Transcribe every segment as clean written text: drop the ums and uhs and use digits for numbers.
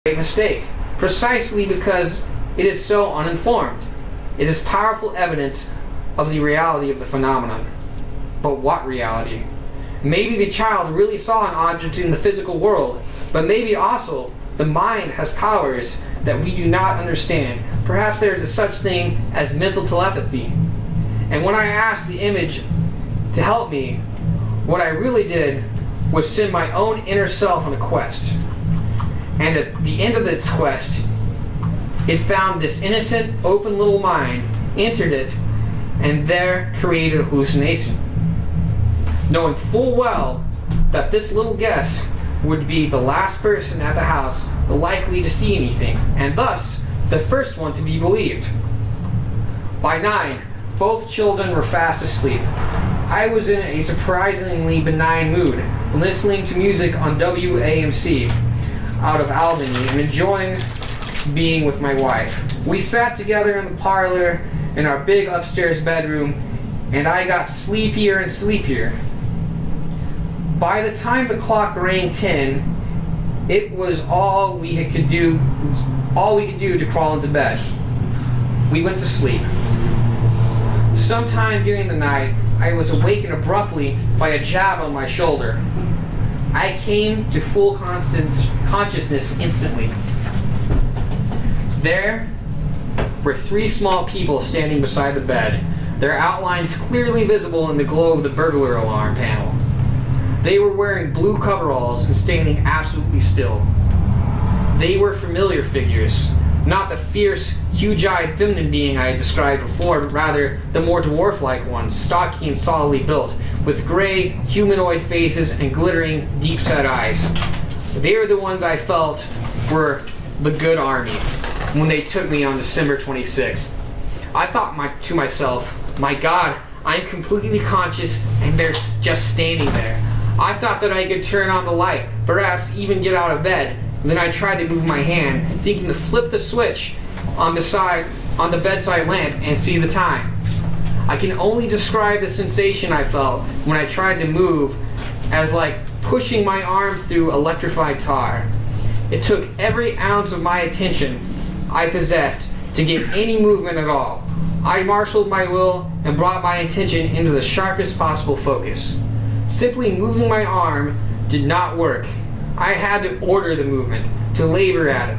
great mistake, precisely because it is so uninformed. It is powerful evidence of the reality of the phenomenon. But what reality? Maybe the child really saw an object in the physical world, but maybe also the mind has powers that we do not understand. Perhaps there is a such thing as mental telepathy. And when I asked the image to help me, what I really did was send my own inner self on a quest. And at the end of its quest, it found this innocent, open little mind, entered it, and there created a hallucination. Knowing full well that this little guest would be the last person at the house likely to see anything, and thus the first one to be believed. By 9, both children were fast asleep. I was in a surprisingly benign mood, listening to music on WAMC out of Albany and enjoying being with my wife. We sat together in the parlor in our big upstairs bedroom, and I got sleepier and sleepier. By the time the clock rang 10, it was all we could do to crawl into bed. We went to sleep. Sometime during the night, I was awakened abruptly by a jab on my shoulder. I came to full consciousness instantly. There were 3 small people standing beside the bed, their outlines clearly visible in the glow of the burglar alarm panel. They were wearing blue coveralls and standing absolutely still. They were familiar figures, not the fierce, huge-eyed feminine being I had described before, but rather the more dwarf-like ones, stocky and solidly built, with gray, humanoid faces and glittering, deep-set eyes. They were the ones I felt were the good army when they took me on December 26th. I thought to myself, my God, I'm completely conscious and they're just standing there. I thought that I could turn on the light, perhaps even get out of bed. And then I tried to move my hand, thinking to flip the switch on the bedside lamp and see the time. I can only describe the sensation I felt when I tried to move as like pushing my arm through electrified tar. It took every ounce of my attention I possessed to get any movement at all. I marshaled my will and brought my attention into the sharpest possible focus. Simply moving my arm did not work. I had to order the movement, to labor at it.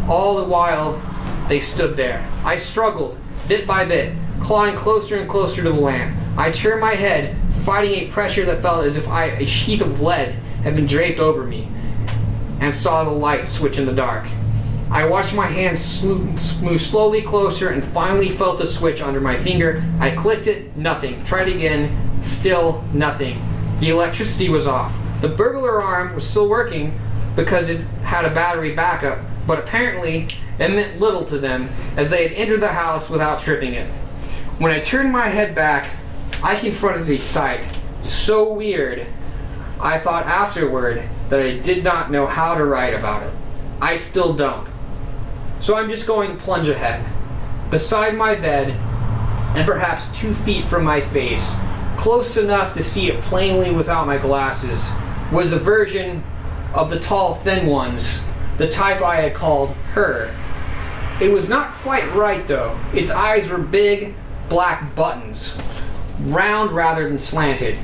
All the while, they stood there. I struggled, bit by bit, clawing closer and closer to the lamp. I turned my head, fighting a pressure that felt as if a sheath of lead had been draped over me, and saw the light switch in the dark. I watched my hand move slowly closer and finally felt the switch under my finger. I clicked it, nothing. Tried again, still nothing. The electricity was off. The burglar alarm was still working because it had a battery backup, but apparently it meant little to them as they had entered the house without tripping it. When I turned my head back, I confronted a sight so weird, I thought afterward that I did not know how to write about it. I still don't. So I'm just going to plunge ahead. Beside my bed, and perhaps 2 feet from my face, close enough to see it plainly without my glasses, was a version of the tall, thin ones, the type I had called her. It was not quite right though. Its eyes were big, black buttons, round rather than slanted.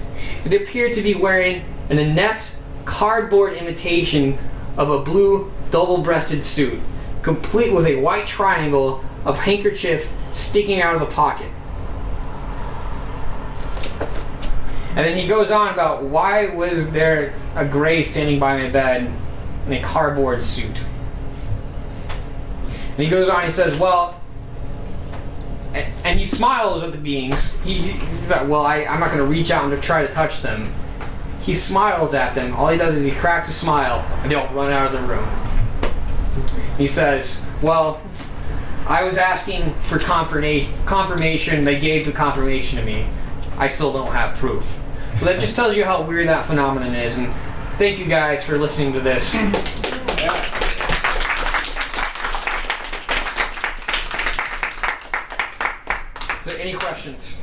It appeared to be wearing an inept, cardboard imitation of a blue, double-breasted suit, complete with a white triangle of handkerchief sticking out of the pocket. And then he goes on about why was there a gray standing by my bed in a cardboard suit. And he goes on, he says, well, and he smiles at the beings. He's like, well, I'm not going to reach out and try to touch them. He smiles at them. All he does is he cracks a smile, and they all run out of the room. He says, well, I was asking for confirmation. They gave the confirmation to me. I still don't have proof. So that just tells you how weird that phenomenon is. And thank you guys for listening to this. Is there any questions?